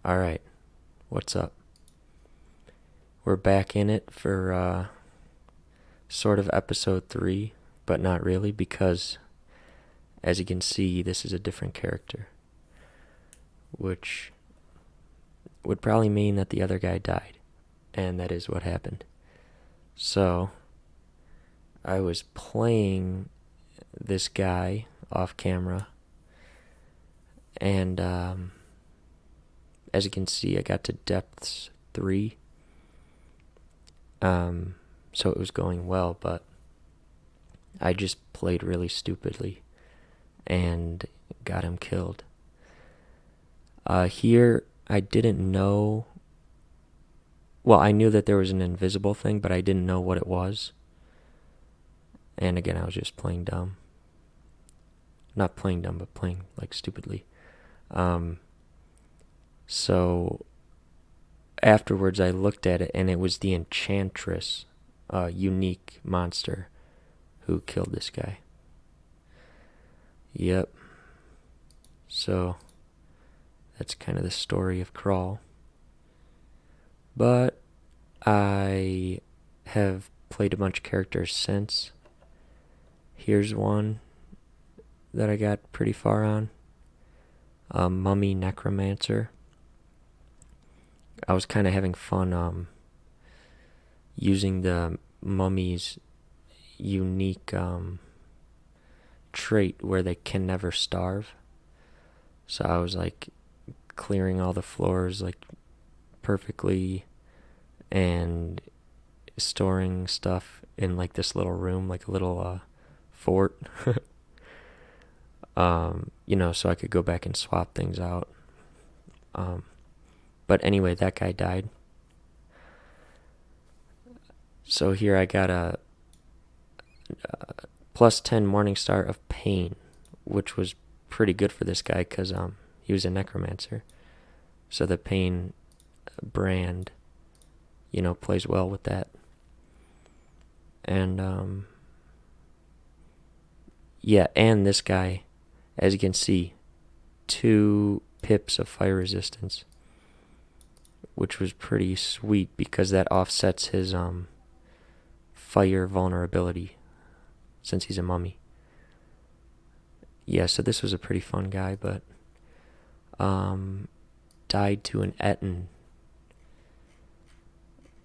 Alright, what's up? We're back in it for sort of episode 3, but not really because, as you can see, this is a different character, which would probably mean that the other guy died, and that is what happened. So, I was playing this guy off camera, and as you can see, I got to depths 3. So it was going well, but I just played really stupidly and got him killed. Here, I didn't know. Well, I knew that there was an invisible thing, but I didn't know what it was. And again, I was just playing dumb. Not playing dumb, but playing like stupidly. So afterwards, I looked at it, and it was the Enchantress, unique monster, who killed this guy. Yep. So that's kind of the story of Crawl. But I have played a bunch of characters since. Here's one that I got pretty far on. Mummy Necromancer. I was kind of having fun using the mummy's unique trait where they can never starve. So I was like clearing all the floors like perfectly and storing stuff in like this little room, like a little fort. So I could go back and swap things out. But anyway, that guy died. So here I got a plus 10 Morningstar of Pain, which was pretty good for this guy because he was a necromancer. So the Pain brand, plays well with that. And and this guy, as you can see, 2 pips of fire resistance, which was pretty sweet because that offsets his fire vulnerability since he's a mummy. Yeah, so this was a pretty fun guy, but died to an Etten.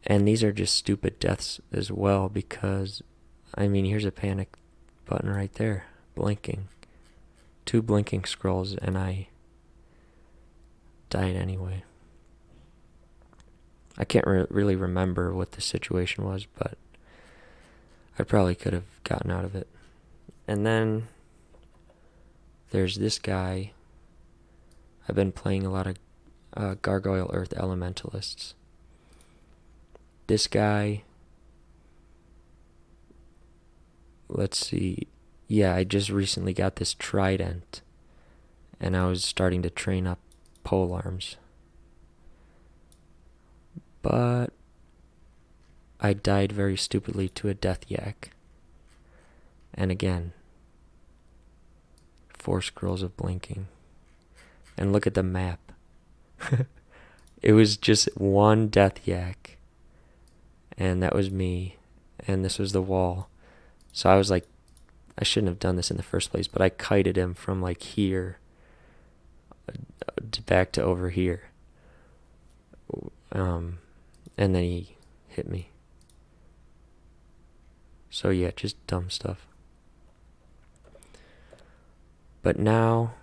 And these are just stupid deaths as well because, here's a panic button right there, blinking. 2 blinking scrolls, and I died anyway. I can't really remember what the situation was, but I probably could have gotten out of it. And then there's this guy. I've been playing a lot of Gargoyle Earth Elementalists. This guy, let's see. Yeah, I just recently got this trident, and I was starting to train up pole arms. But I died very stupidly to a death yak. And again, 4 scrolls of blinking. And look at the map. It was just one death yak. And that was me. And this was the wall. So I was like, I shouldn't have done this in the first place, but I kited him from like here back to over here. And then he hit me. So yeah, just dumb stuff. But now,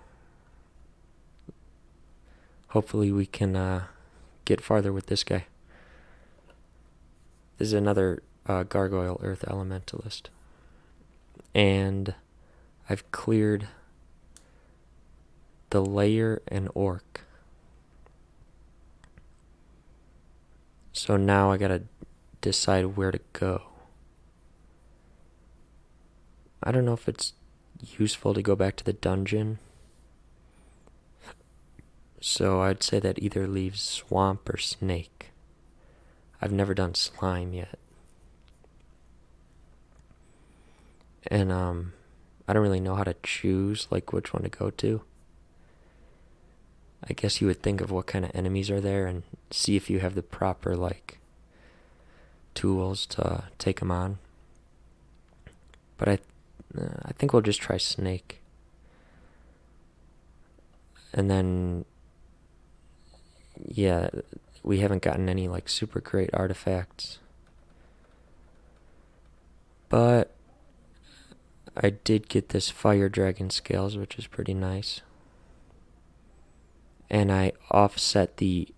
hopefully we can get farther with this guy. This is another Gargoyle Earth Elementalist. And I've cleared the layer and orc. So now I gotta decide where to go. I don't know if it's useful to go back to the dungeon. So I'd say that either leaves swamp or snake. I've never done slime yet. And I don't really know how to choose like which one to go to. I guess you would think of what kind of enemies are there and see if you have the proper, like, tools to take them on. But I think we'll just try Snake. And then, yeah, we haven't gotten any, like, super great artifacts. But I did get this Fire Dragon Scales, which is pretty nice. And I offset the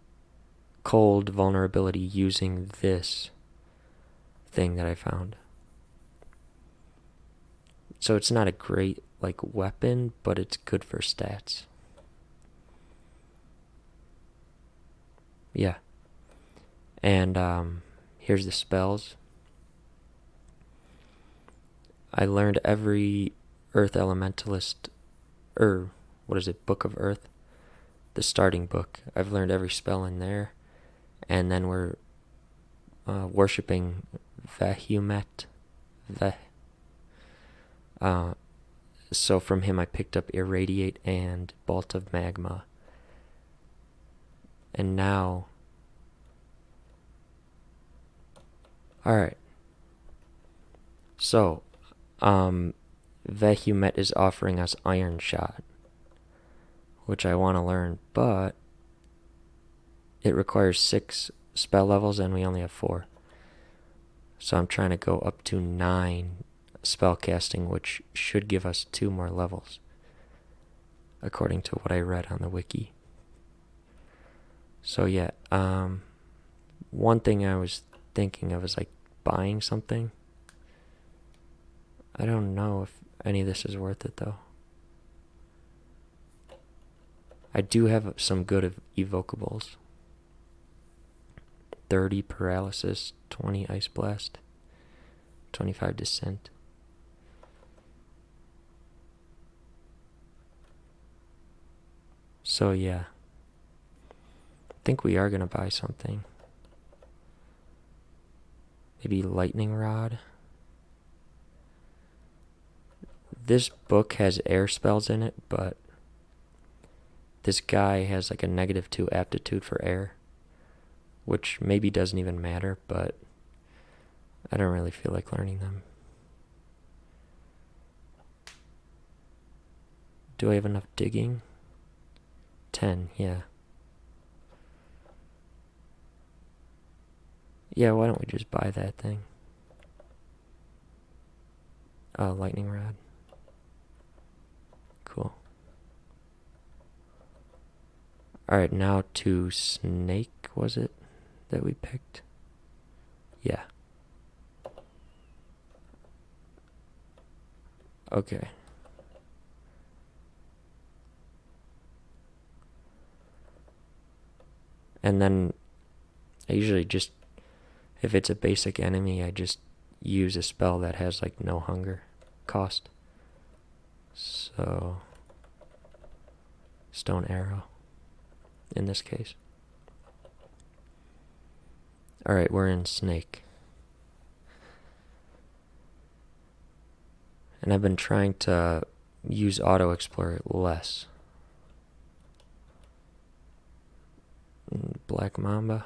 cold vulnerability using this thing that I found. So it's not a great, like, weapon, but it's good for stats. Yeah. And here's the spells. I learned every Earth Elementalist, Book of Earth? The starting book. I've learned every spell in there. And then we're worshipping Vehumet. So from him I picked up Irradiate and Bolt of Magma. And now... Alright. So, Vehumet is offering us Iron Shot, which I want to learn, but it requires 6 spell levels and we only have 4. So I'm trying to go up to 9 spell casting, which should give us 2 more levels, according to what I read on the wiki. So yeah, one thing I was thinking of is, like, buying something. I don't know if any of this is worth it, though. I do have some good evocables. 30 Paralysis, 20 Ice Blast, 25 Descent. So yeah, I think we are going to buy something. Maybe Lightning Rod. This book has air spells in it, but this guy has, like, a -2 aptitude for air, which maybe doesn't even matter, but I don't really feel like learning them. Do I have enough digging? 10, yeah. Yeah, why don't we just buy that thing? Lightning Rod. Cool. Alright, now to Snake, was it, that we picked? Yeah. Okay. And then I usually just, if it's a basic enemy, I just use a spell that has, like, no hunger cost. So, Stone Arrow in this case. Alright, we're in Snake. And I've been trying to use Auto Explorer less. Black Mamba.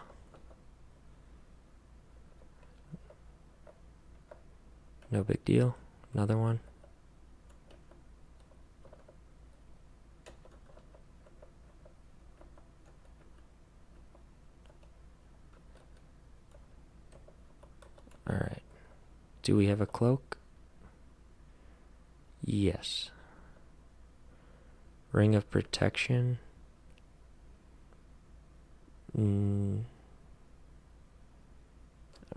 No big deal. Another one. Alright. Do we have a cloak? Yes. Ring of Protection. I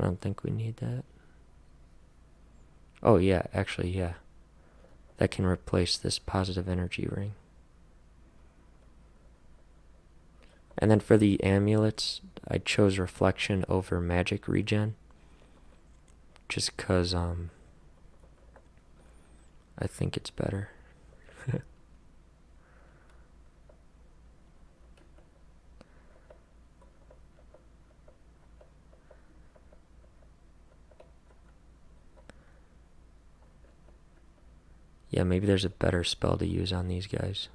don't think we need that. Oh yeah, actually, yeah. That can replace this positive energy ring. And then for the amulets, I chose Reflection over Magic Regen. Just because, I think it's better. Yeah, maybe there's a better spell to use on these guys.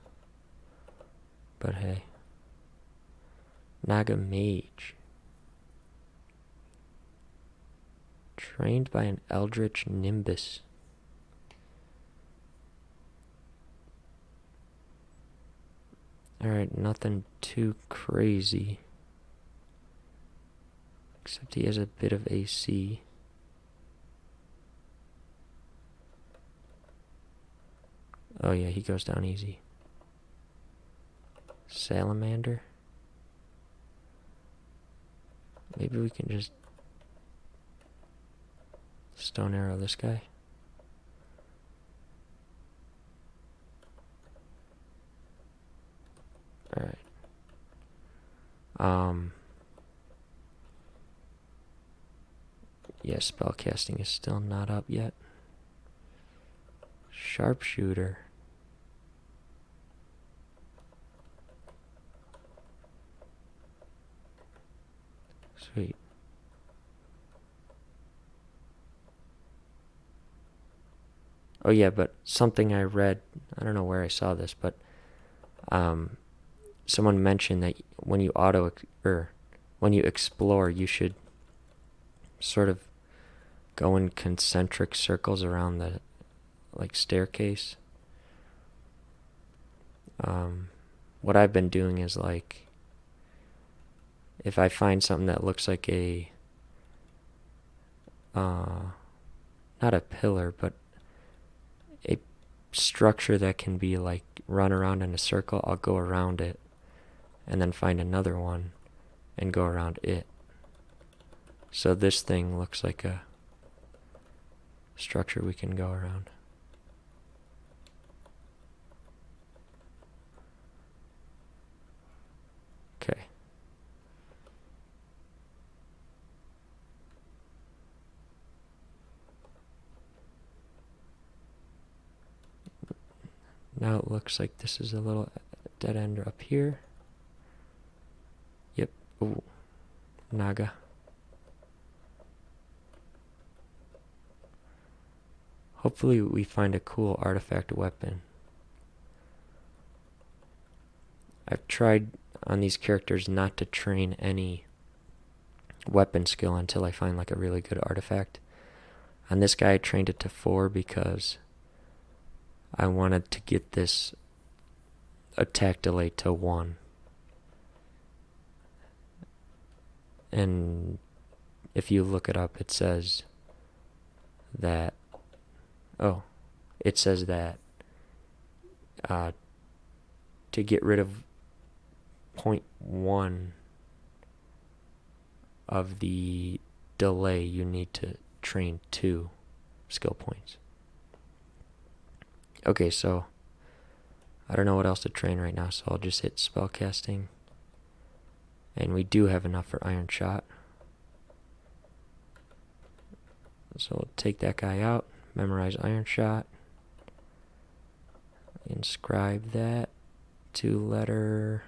But hey. Naga Mage. Trained by an Eldritch Nimbus. Alright, nothing too crazy. Except he has a bit of AC. Oh yeah, he goes down easy. Salamander. Maybe we can just stone arrow this guy. Alright. Yeah, spellcasting is still not up yet. Sharpshooter. Sweet. Oh yeah, but something I read, I don't know where I saw this, but someone mentioned that when you when you explore, you should sort of go in concentric circles around the staircase. What I've been doing is if I find something that looks like a not a pillar, but a structure that can be run around in a circle, I'll go around it and then find another one and go around it. So this thing looks like a structure we can go around. Okay. Now it looks like this is a little dead end up here. Yep. Ooh. Naga. Hopefully we find a cool artifact weapon. I've tried on these characters not to train any weapon skill until I find a really good artifact. On this guy I trained it to 4 because I wanted to get this attack delay to 1. And if you look it up, it says that to get rid of 0.1 of the delay, you need to train 2 skill points. Okay, so I don't know what else to train right now, so I'll just hit spellcasting. And we do have enough for Iron Shot. So we'll take that guy out, memorize Iron Shot, inscribe that to letter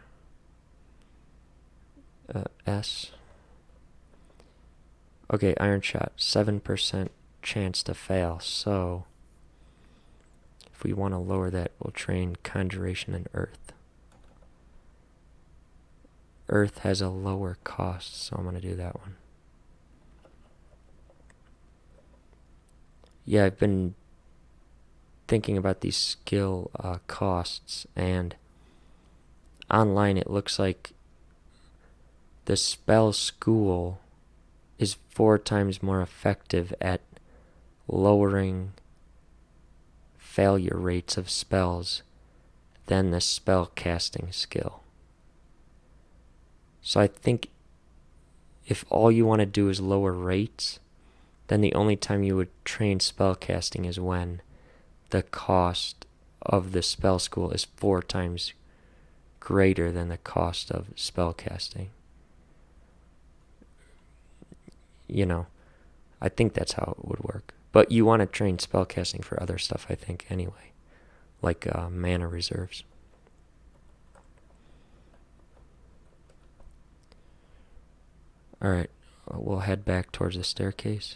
S. Okay, Iron Shot, 7% chance to fail, so if we want to lower that, we'll train Conjuration and Earth. Earth has a lower cost, so I'm going to do that one. Yeah, I've been thinking about these skill costs, and online it looks like the spell school is 4 times more effective at lowering failure rates of spells than the spell casting skill. So I think if all you want to do is lower rates, then the only time you would train spell casting is when the cost of the spell school is 4 times greater than the cost of spell casting. I think that's how it would work. But you want to train spellcasting for other stuff, I think, anyway. Like mana reserves. Alright, we'll head back towards the staircase.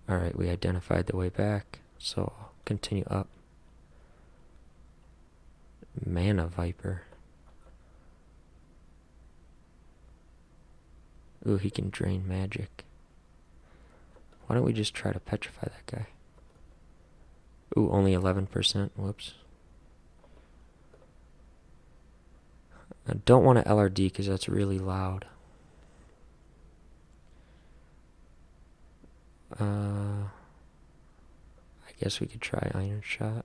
Alright, we identified the way back, so I'll continue up. Mana Viper. Ooh, he can drain magic. Why don't we just try to petrify that guy? Ooh, only 11%. Whoops. I don't want to LRD because that's really loud. I guess we could try Iron Shot.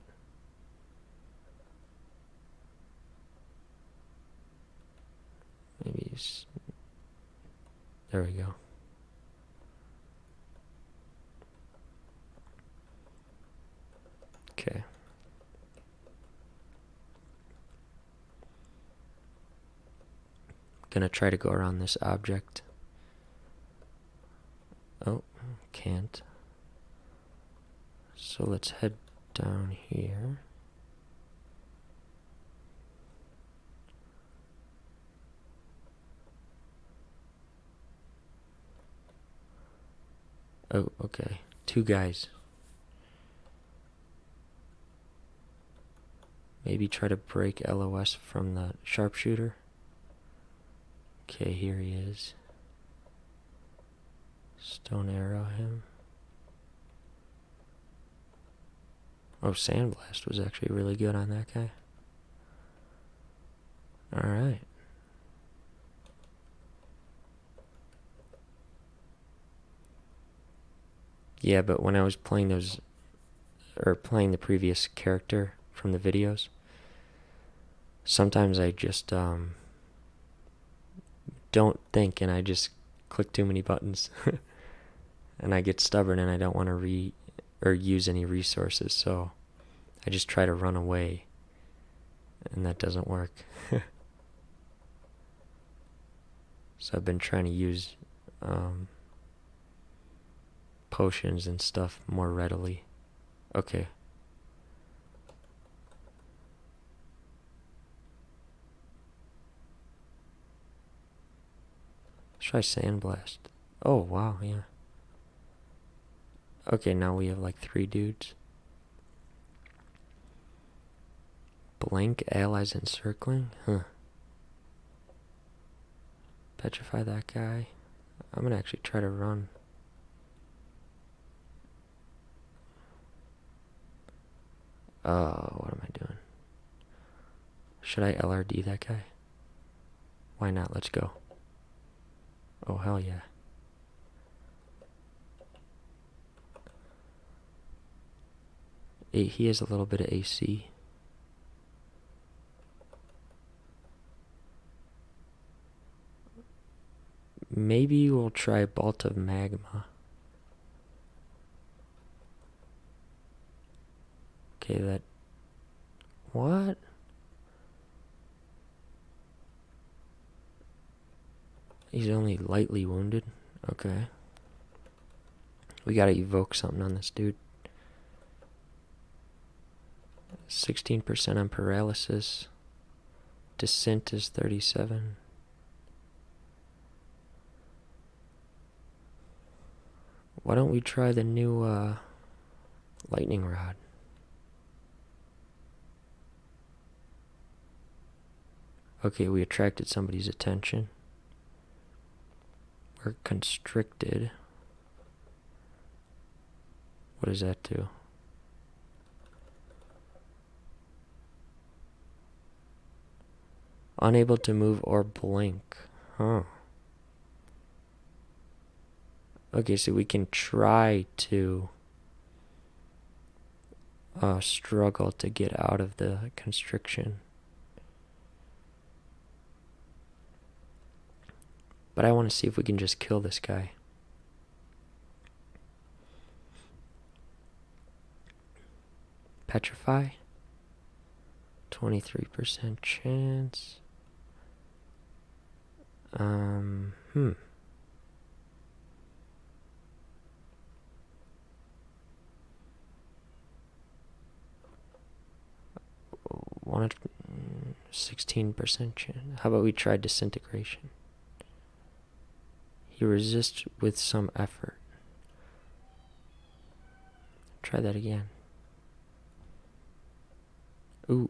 Maybe there we go. Okay. Gonna try to go around this object. Oh, can't. So let's head down here. Oh, okay. 2 guys. Maybe try to break LOS from the sharpshooter. Okay, here he is. Stone arrow him. Oh, Sandblast was actually really good on that guy. Alright. Yeah, but when I was playing those, or playing the previous character from the videos, sometimes I just don't think and I just click too many buttons. And I get stubborn and I don't want to use any resources, so I just try to run away, and that doesn't work. So I've been trying to use potions and stuff more readily. Okay. Let's try Sandblast. Oh, wow, yeah. Okay, now we have like 3 dudes. Blank allies encircling? Huh. Petrify that guy. I'm gonna actually try to run. What am I doing? Should I LRD that guy? Why not? Let's go. Oh, hell yeah. He has a little bit of AC. Maybe we'll try Bolt of Magma. Okay, that... What? He's only lightly wounded. Okay. We gotta evoke something on this dude. 16% on paralysis. Descent is 37. Why don't we try the new lightning rod? Okay, we attracted somebody's attention. We're constricted. What does that do? Unable to move or blink. Huh. Okay, so we can try to struggle to get out of the constriction. But I want to see if we can just kill this guy. Petrify. 23% chance. Wanted 16% chance. How about we try disintegration? He resists with some effort. Try that again. Ooh.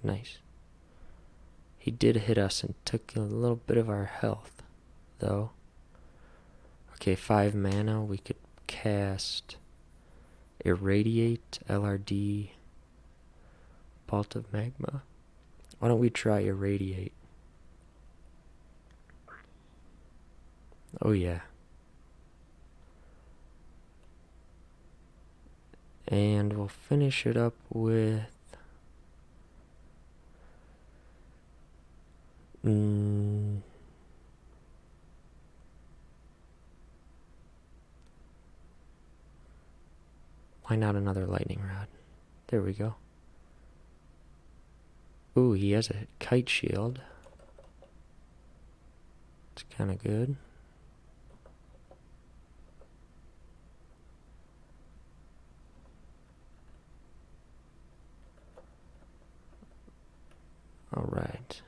Nice. He did hit us and took a little bit of our health. though. Okay, 5 mana. We could cast Irradiate, LRD, Bolt of Magma. Why don't we try Irradiate? Oh yeah. And we'll finish it up with... why not another lightning rod? There we go. Ooh, he has a kite shield. It's kind of good. Alright.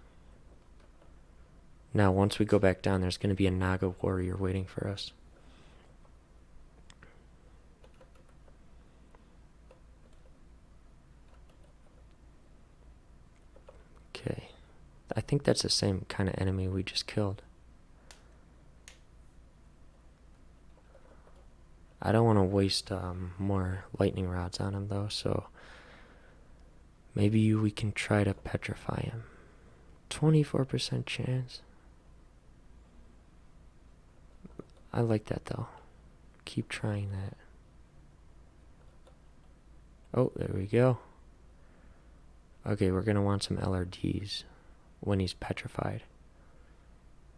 Now, once we go back down, there's going to be a Naga warrior waiting for us. Okay. I think that's the same kind of enemy we just killed. I don't want to waste more lightning rods on him, though, so maybe we can try to petrify him. 24% chance. I like that, though. Keep trying that. Oh, there we go. Okay, we're going to want some LRDs when he's petrified.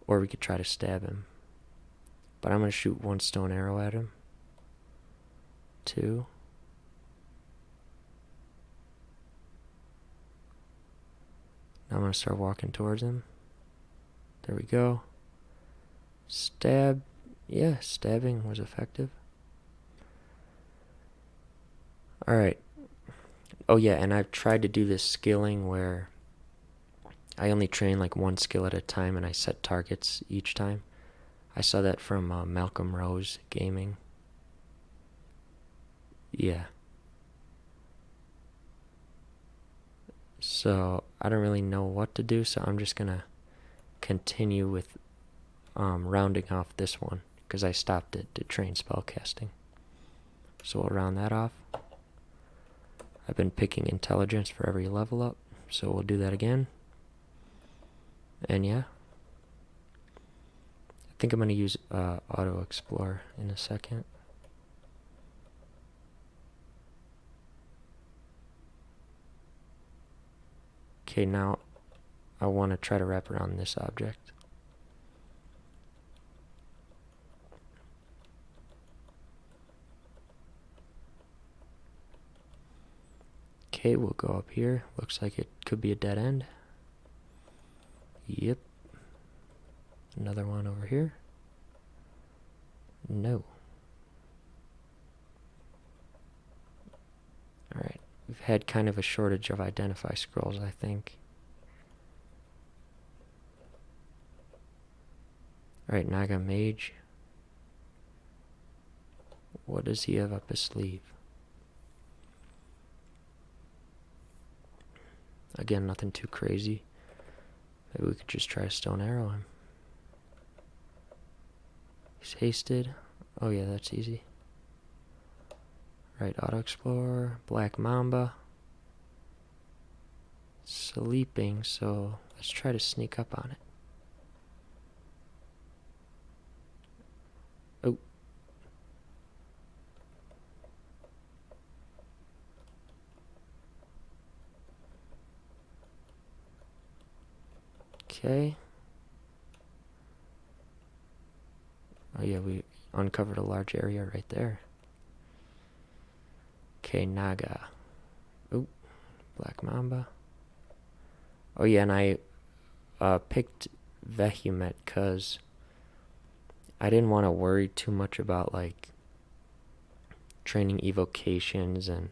Or we could try to stab him. But I'm going to shoot 1 stone arrow at him. 2. Now I'm going to start walking towards him. There we go. Stab. Yeah, stabbing was effective. Alright. Oh yeah, and I've tried to do this skilling where I only train like 1 skill at a time and I set targets each time. I saw that from Malcolm Rose Gaming. Yeah. So I don't really know what to do, so I'm just going to continue with rounding off this one, because I stopped it to train spellcasting. So we'll round that off. I've been picking intelligence for every level up, so we'll do that again. And yeah. I think I'm going to use Auto Explore in a second. Okay, now I want to try to wrap around this object. Okay, we'll go up here. Looks like it could be a dead end. Yep. Another one over here. No. Alright. We've had kind of a shortage of identify scrolls, I think. Alright, Naga Mage. What does he have up his sleeve? Again, nothing too crazy. Maybe we could just try to stone arrow him. He's hasted. Oh yeah, that's easy. Right, Auto Explorer, Black Mamba. Sleeping, so let's try to sneak up on it. Oh. Okay. Oh yeah, we uncovered a large area right there. Okay, Naga. Oh, Black Mamba. Oh yeah, and I picked Vehumet because I didn't want to worry too much about like training evocations and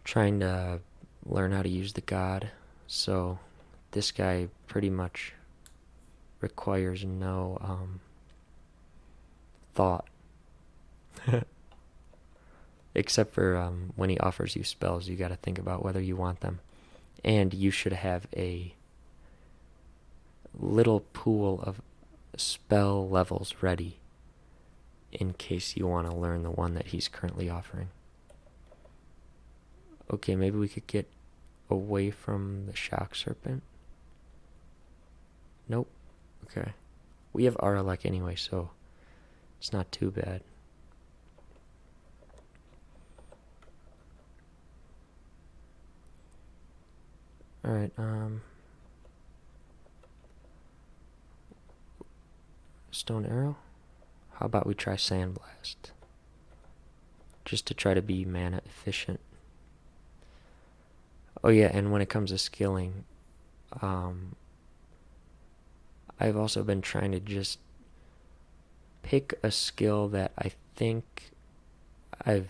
trying to learn how to use the god. So this guy pretty much requires no thought. Except for when he offers you spells, you got to think about whether you want them. And you should have a little pool of spell levels ready in case you want to learn the one that he's currently offering. Okay, maybe we could get away from the Shock Serpent. Nope. Okay. We have Aralek anyway, so it's not too bad. Alright, Stone Arrow? How about we try Sandblast? Just to try to be mana efficient. Oh yeah, and when it comes to skilling, I've also been trying to just pick a skill that I think I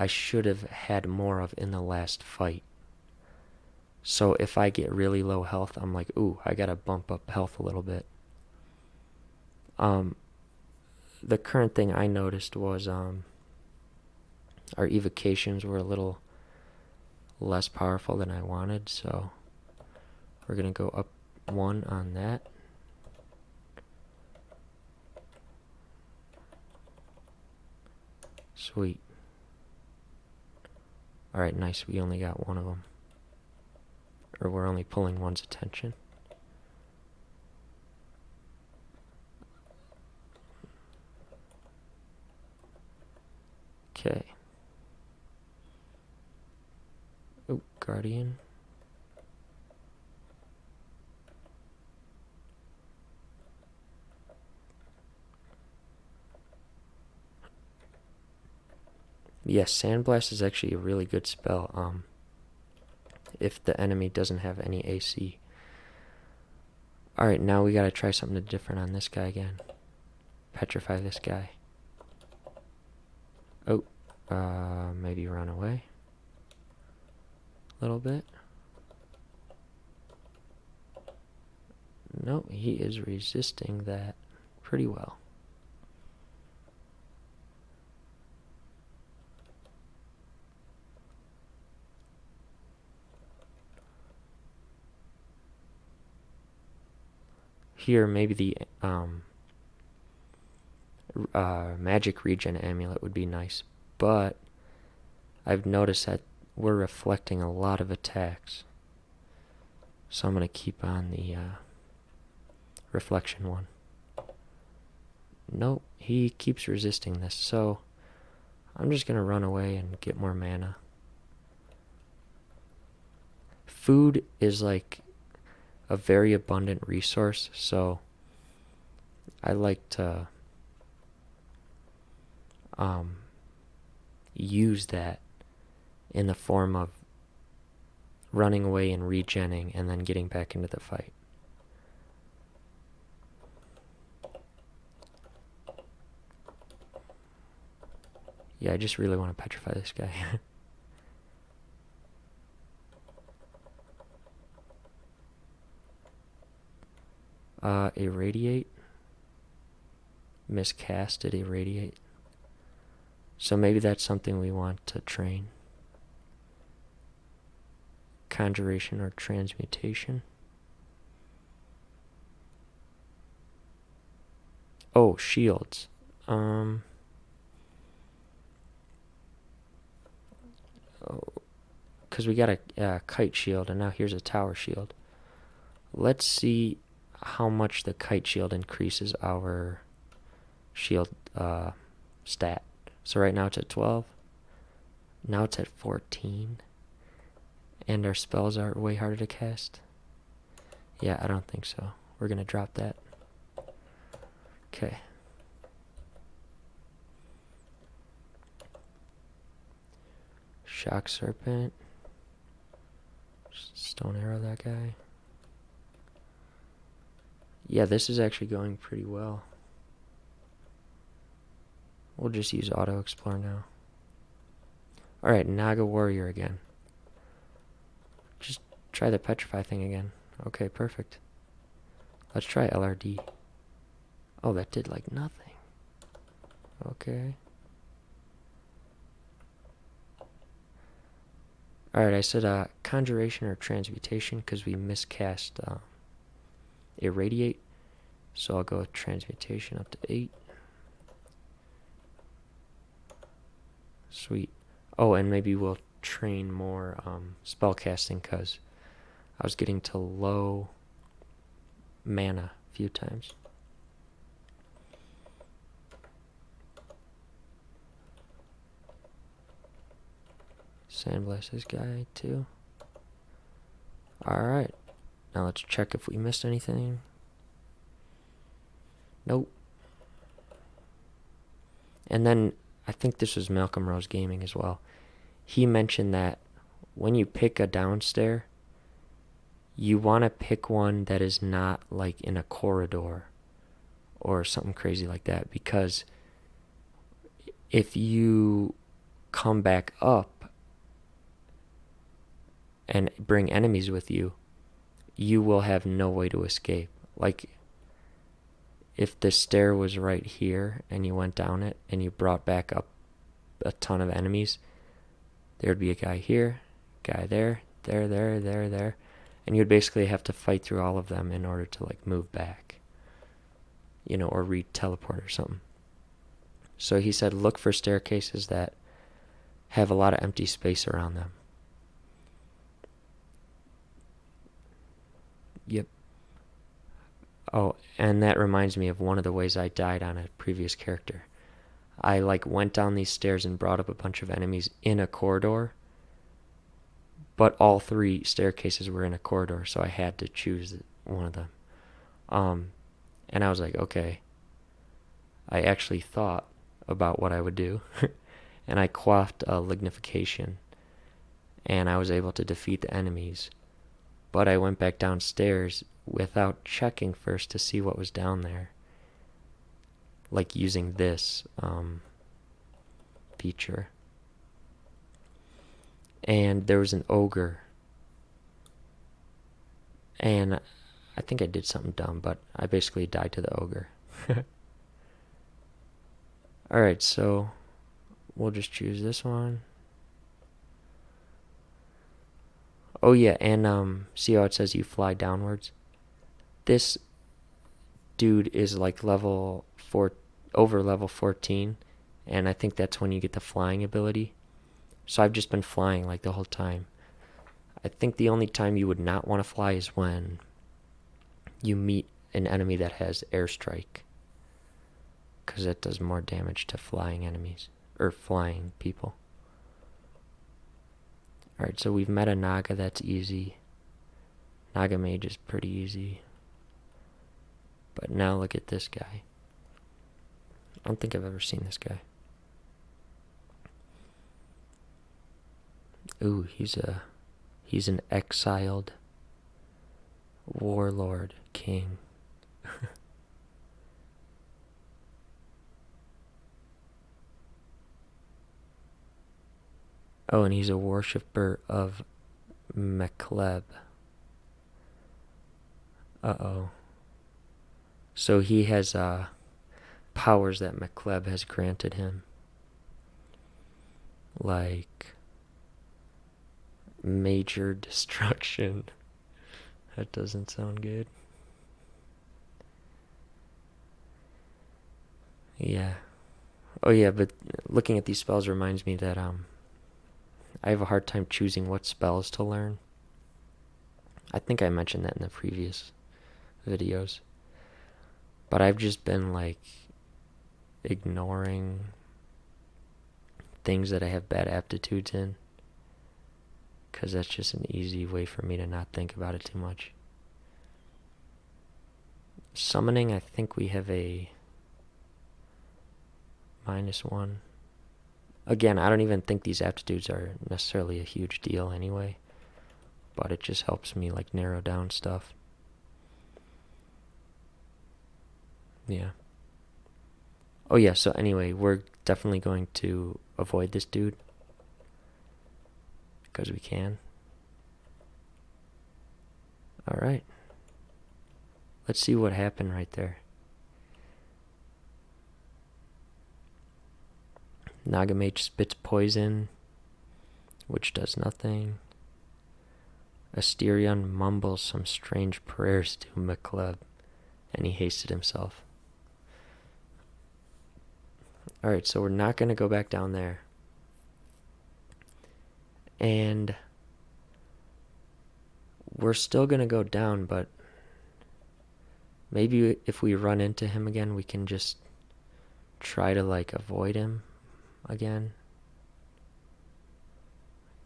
should have had more of in the last fight. So if I get really low health, I'm like, ooh, I gotta bump up health a little bit. The current thing I noticed was our evocations were a little less powerful than I wanted, so we're gonna go up 1 on that. Sweet. Alright, nice. We only got one of them. Or we're only pulling one's attention. Okay. Oh, Guardian. Yes, Sandblast is actually a really good spell. If the enemy doesn't have any AC. Alright, now we gotta try something different on this guy again. Petrify this guy. Oh, maybe run away a little bit. No, he is resisting that pretty well. Here, maybe the magic regen amulet would be nice, but I've noticed that we're reflecting a lot of attacks, so I'm going to keep on the reflection one. Nope, he keeps resisting this, so I'm just going to run away and get more mana. Food is like a very abundant resource, so I like to use that in the form of running away and regenning and then getting back into the fight. Yeah, I just really want to petrify this guy. Irradiate. Miscasted Irradiate. So maybe that's something we want to train. Conjuration or Transmutation. Oh, shields. Because we got a kite shield, and now here's a tower shield. Let's see how much the kite shield increases our shield stat. So right now it's at 12. Now it's at 14. And our spells are way harder to cast. Yeah, I don't think so. We're going to drop that. Okay. Shock Serpent. Stone Arrow that guy. Yeah, this is actually going pretty well. We'll just use Auto Explore now. Alright, Naga Warrior again. Just try the Petrify thing again. Okay, perfect. Let's try LRD. Oh, that did like nothing. Okay. Alright, I said Conjuration or Transmutation because we miscast irradiate. So I'll go with transmutation up to 8. Sweet. Oh, and maybe we'll train more spellcasting, because I was getting to low mana a few times. Sandblast this guy too. Alright. Now let's check if we missed anything. Nope. And then I think this was Malcolm Rose Gaming as well. He mentioned that when you pick a downstair, you want to pick one that is not like in a corridor or something crazy like that, because if you come back up and bring enemies with you, you will have no way to escape. Like, if the stair was right here and you went down it and you brought back up a ton of enemies, there'd be a guy here, guy there, there, and you'd basically have to fight through all of them in order to like move back, or re-teleport or something. So he said look for staircases that have a lot of empty space around them. Yep. Oh, and that reminds me of one of the ways I died on a previous character. I went down these stairs and brought up a bunch of enemies in a corridor, but all 3 staircases were in a corridor, so I had to choose one of them. And I was like, okay. I actually thought about what I would do, and I quaffed a lignification, and I was able to defeat the enemies. But I went back downstairs without checking first to see what was down there, like using this feature. And there was an ogre, and I think I did something dumb, but I basically died to the ogre. Alright, so we'll just choose this one. Oh yeah, and see how it says you fly downwards? This dude is like over level 14, and I think that's when you get the flying ability. So I've just been flying like the whole time. I think the only time you would not want to fly is when you meet an enemy that has airstrike, because that does more damage to flying enemies, or flying people. Alright, so we've met a Naga, that's easy. Naga Mage is pretty easy. But now look at this guy. I don't think I've ever seen this guy. Ooh, he's an exiled warlord king. Oh, and he's a worshipper of McLeb. Uh-oh. So he has powers that McLeb has granted him. Like major destruction. That doesn't sound good. Yeah. Oh yeah, but looking at these spells reminds me that I have a hard time choosing what spells to learn. I think I mentioned that in the previous videos. But I've just been ignoring things that I have bad aptitudes in, because that's just an easy way for me to not think about it too much. Summoning, I think we have a -1. Again, I don't even think these aptitudes are necessarily a huge deal anyway, but it just helps me narrow down stuff. Yeah. Oh yeah, so anyway, we're definitely going to avoid this dude, because we can. Alright. Let's see what happened right there. Nagamage spits poison, which does nothing. Asterion mumbles some strange prayers to McLeb. and he hasted himself. Alright, so we're not going to go back down there. And we're still going to go down, but maybe if we run into him again, we can just try to, like, avoid him again.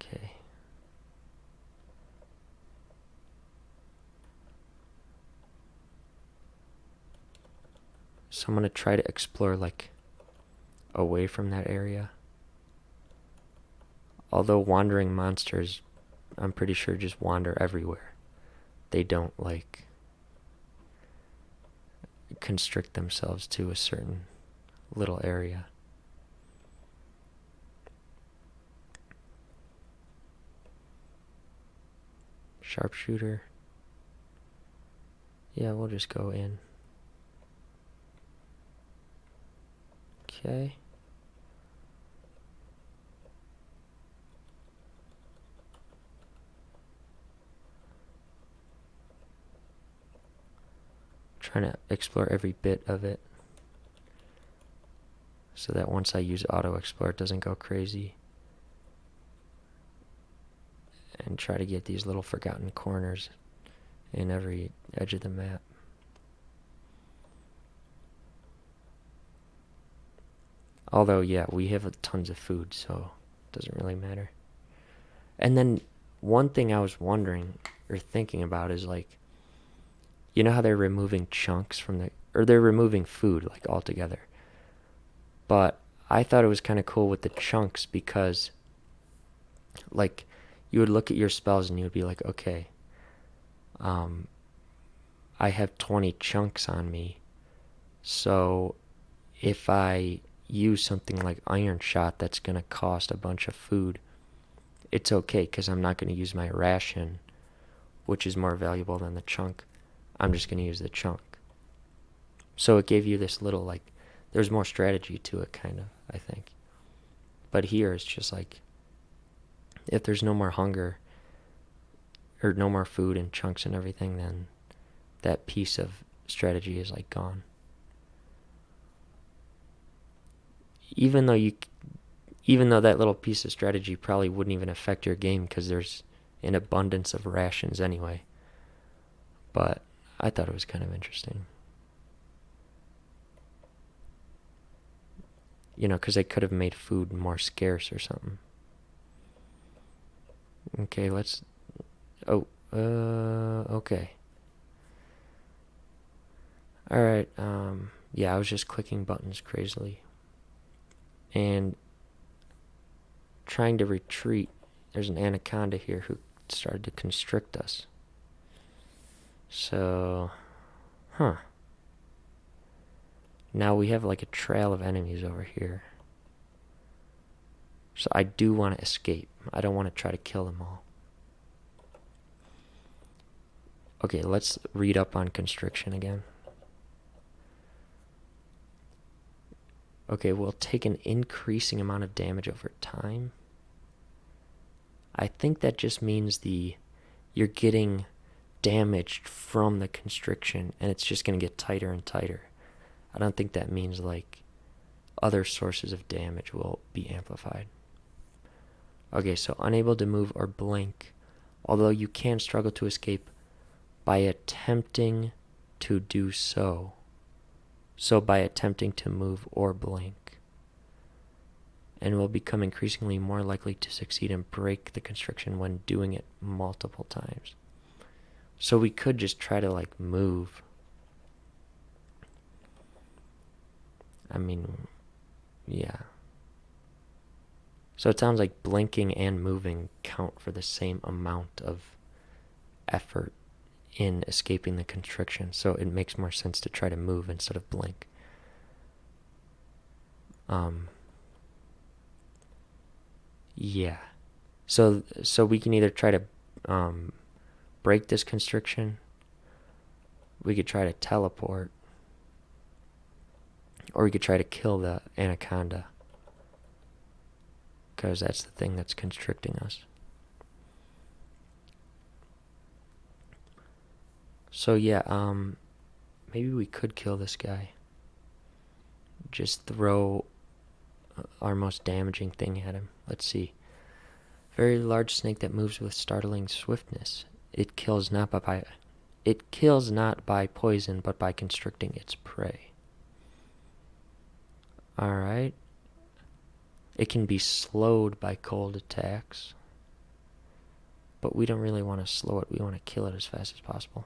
Okay. So I'm going to try to explore, like, away from that area. Although wandering monsters, I'm pretty sure, just wander everywhere. They don't, like, constrict themselves to a certain little area. Sharpshooter. Yeah, we'll just go in. Okay. Trying to explore every bit of it so that once I use auto explore it doesn't go crazy, and try to get these little forgotten corners in every edge of the map. Although, yeah, we have tons of food, so it doesn't really matter. And then one thing I was wondering or thinking about is, like, you know how they're removing chunks from or they're removing food, like, altogether. But I thought it was kind of cool with the chunks because, like, you would look at your spells and you would be like, okay, I have 20 chunks on me. So if I use something like Iron Shot that's going to cost a bunch of food, it's okay because I'm not going to use my ration, which is more valuable than the chunk. I'm just going to use the chunk. So it gave you this little, like, there's more strategy to it, kind of, I think. But here it's just like, if there's no more hunger or no more food and chunks and everything, then that piece of strategy is, like, gone. Even though that little piece of strategy probably wouldn't even affect your game because there's an abundance of rations anyway. But I thought it was kind of interesting. You know, because they could have made food more scarce or something. Okay, let's... okay. Alright, yeah, I was just clicking buttons crazily. And trying to retreat. There's an anaconda here who started to constrict us. So, now we have, like, a trail of enemies over here. So I do want to escape. I don't want to try to kill them all. Okay, let's read up on constriction again. Okay, we'll take an increasing amount of damage over time. I think that just means you're getting damaged from the constriction, and it's just going to get tighter and tighter. I don't think that means, like, other sources of damage will be amplified. Okay, so unable to move or blink, although you can struggle to escape by attempting to do so. So by attempting to move or blink. And will become increasingly more likely to succeed and break the constriction when doing it multiple times. So we could just try to, like, move. I mean, yeah. So it sounds like blinking and moving count for the same amount of effort in escaping the constriction. So it makes more sense to try to move instead of blink. Yeah. So we can either try to break this constriction. We could try to teleport. Or we could try to kill the anaconda. Because that's the thing that's constricting us. So yeah, Maybe we could kill this guy. Just throw our most damaging thing at him. Let's see. Very large snake that moves with startling swiftness. It kills not by poison, but by constricting its prey. Alright. It can be slowed by cold attacks. But we don't really want to slow it. We want to kill it as fast as possible.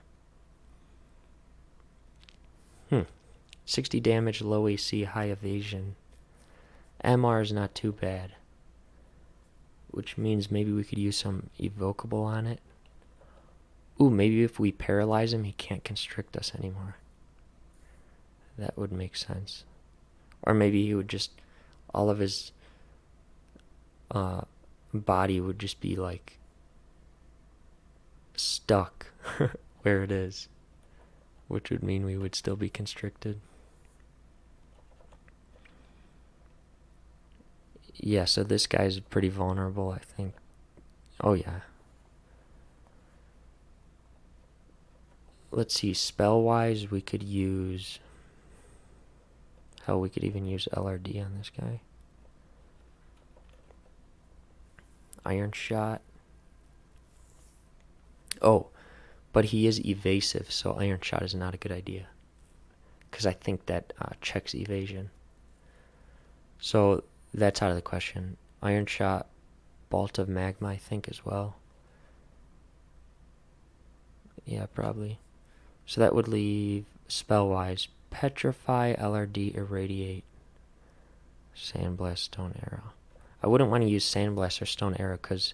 60 damage, low AC, high evasion. MR is not too bad. Which means maybe we could use some evocable on it. Ooh, maybe if we paralyze him, he can't constrict us anymore. That would make sense. Or maybe he would just... all of his body would just be like... stuck where it is. Which would mean we would still be constricted. Yeah, so this guy's pretty vulnerable, I think. Oh, yeah. Let's see, spell-wise, we could use... hell, we could even use LRD on this guy. Iron Shot. Oh, but he is evasive, so Iron Shot is not a good idea. Because I think that checks evasion. So... that's out of the question. Iron Shot, Bolt of Magma, I think, as well. Yeah, probably. So that would leave, spell-wise, Petrify, LRD, Irradiate, Sandblast, Stone Arrow. I wouldn't want to use Sandblast or Stone Arrow, because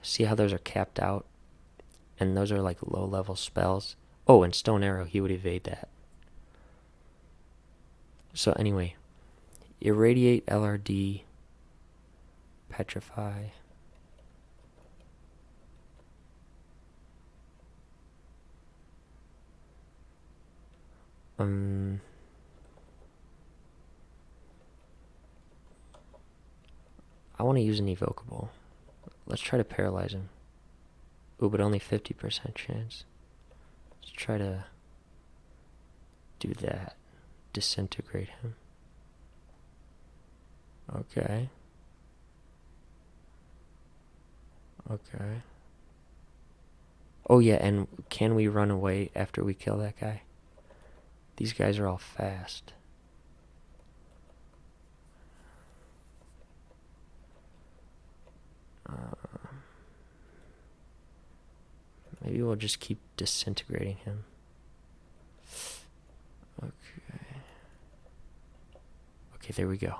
see how those are capped out? And those are like low-level spells. Oh, and Stone Arrow, he would evade that. So anyway... Irradiate, LRD, Petrify. I want to use an evocable. Let's try to paralyze him. Ooh, but only 50% chance. Let's try to do that. Disintegrate him. Okay. Okay. Oh yeah, and can we run away after we kill that guy? These guys are all fast. Maybe we'll just keep disintegrating him. Okay. Okay, there we go.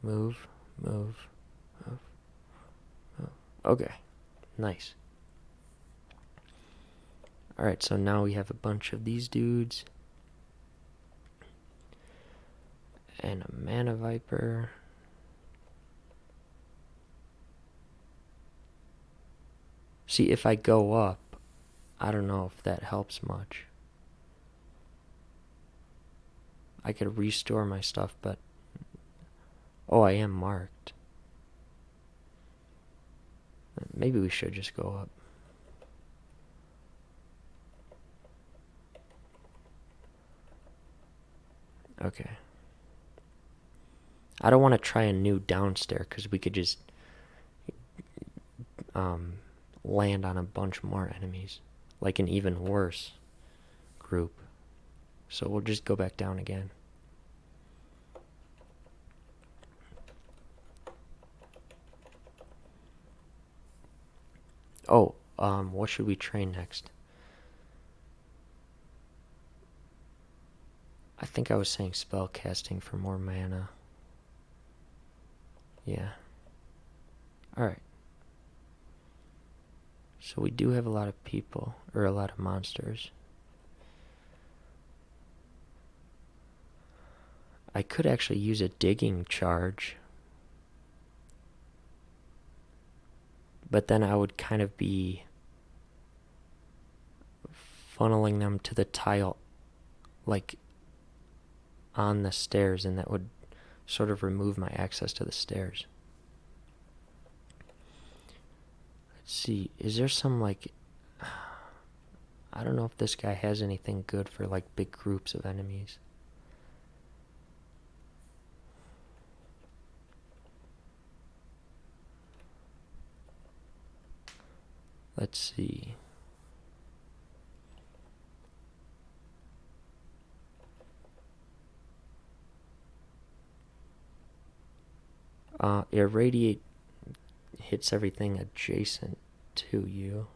Move, move, move, move. Okay, nice. Alright, so now we have a bunch of these dudes. And a Mana Viper. See, if I go up, I don't know if that helps much. I could restore my stuff, but... oh, I am marked. Maybe we should just go up. Okay. I don't want to try a new downstairs because we could just land on a bunch more enemies. Like an even worse group. So we'll just go back down again. Oh, what should we train next? I think I was saying spell casting for more mana. Yeah. Alright. So we do have a lot of people, or a lot of monsters. I could actually use a digging charge. But then I would kind of be funneling them to the tile, like, on the stairs, and that would sort of remove my access to the stairs. Let's see, is there some, like, I don't know if this guy has anything good for like big groups of enemies. Let's see. Irradiate hits everything adjacent to you.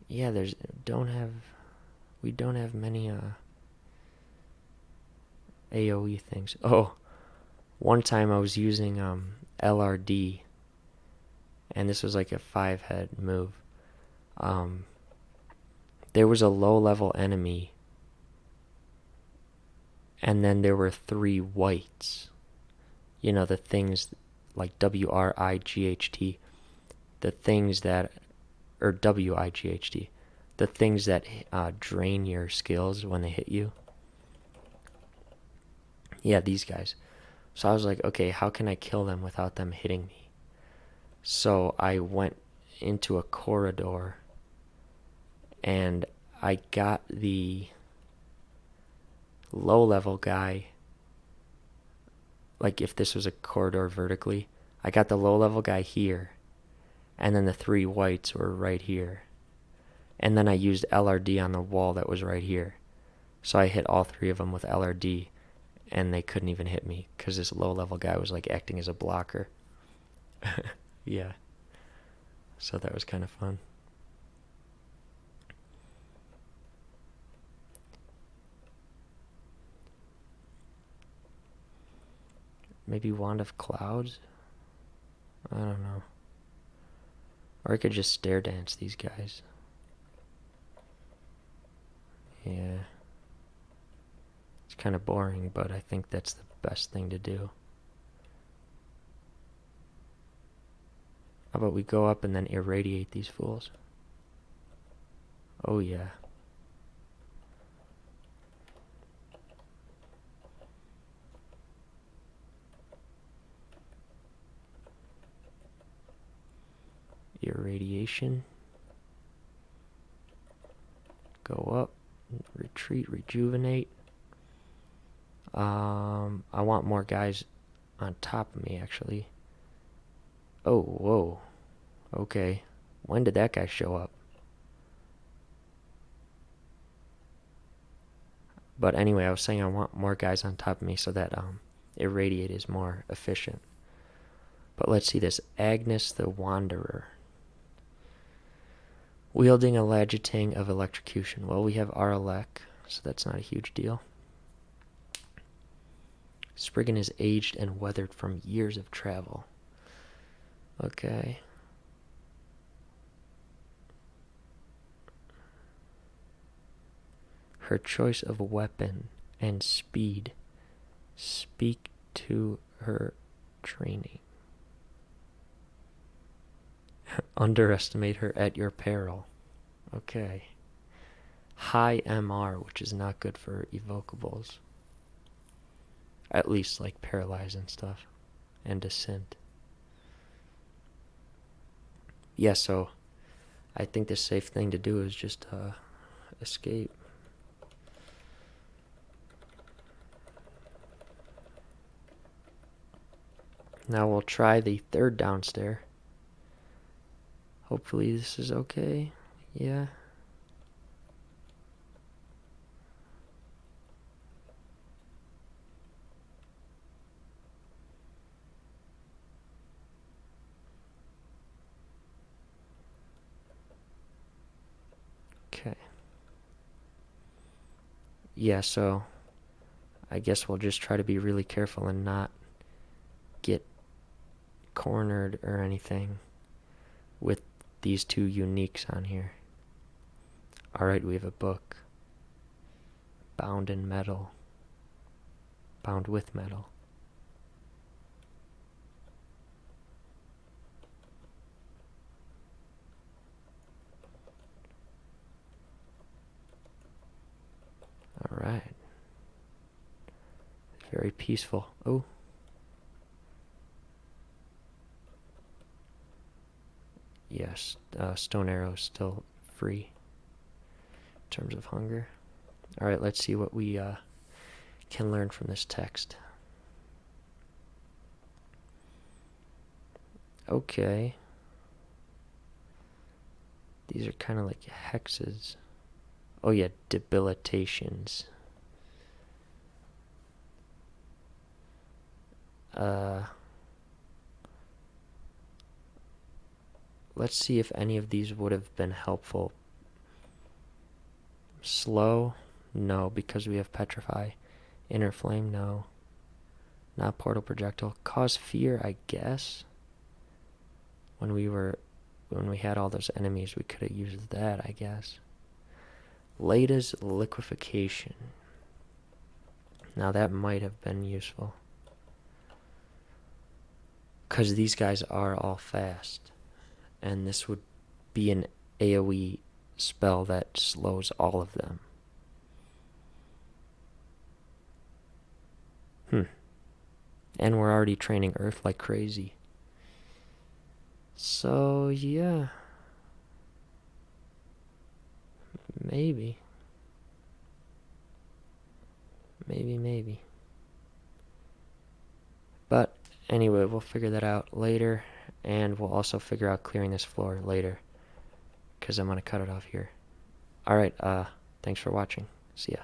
Yeah, we don't have many AoE things. Oh, one time I was using LRD, and this was like a 5-head move. There was a low-level enemy, and then there were 3 whites. You know, the things like WRIGHT, the things that, or WIGHT, the things that drain your skills when they hit you. Yeah, these guys. So I was like, okay, how can I kill them without them hitting me? So I went into a corridor, and I got the low-level guy. Like if this was a corridor vertically, I got the low-level guy here, and then the 3 whites were right here. And then I used LRD on the wall that was right here. So I hit all 3 of them with LRD, and they couldn't even hit me because this low-level guy was like acting as a blocker. Yeah. So that was kind of fun. Maybe Wand of Clouds? I don't know. Or I could just stare dance these guys. Yeah. It's kind of boring, but I think that's the best thing to do. How about we go up and then irradiate these fools? Oh yeah. Irradiation. Go up. Retreat. Rejuvenate. I want more guys on top of me, actually. Oh, whoa. Okay. When did that guy show up? But anyway, I was saying I want more guys on top of me so that irradiate is more efficient. But let's see this. Agnes the Wanderer. Wielding a Lagitang of Electrocution. Well, we have Aralek, so that's not a huge deal. Spriggan is aged and weathered from years of travel. Okay. Her choice of weapon and speed speak to her training. Underestimate her at your peril. Okay. High MR, which is not good for evocables. At least like paralyze and stuff. And descent. Yeah, so I think the safe thing to do is just escape. Now we'll try the 3rd downstair. Hopefully this is okay. Yeah. Okay. Yeah, so I guess we'll just try to be really careful and not get cornered or anything with these 2 uniques on here. Alright, we have a book. Bound in metal. Bound with metal. Alright. Very peaceful. Oh. Yes, stone arrow is still free in terms of hunger. Alright, let's see what we can learn from this text. Okay. These are kind of like hexes. Oh yeah, debilitations. Let's see if any of these would have been helpful. Slow? No, because we have petrify. Inner flame? No. Not portal projectile. Cause fear, I guess. When we had all those enemies, we could have used that, I guess. Lada's liquefaction. Now that might have been useful. Because these guys are all fast. And this would be an AoE spell that slows all of them. And we're already training Earth like crazy. So, yeah. Maybe. Maybe. But anyway, we'll figure that out later. And we'll also figure out clearing this floor later. Because I'm going to cut it off here. Alright, thanks for watching. See ya.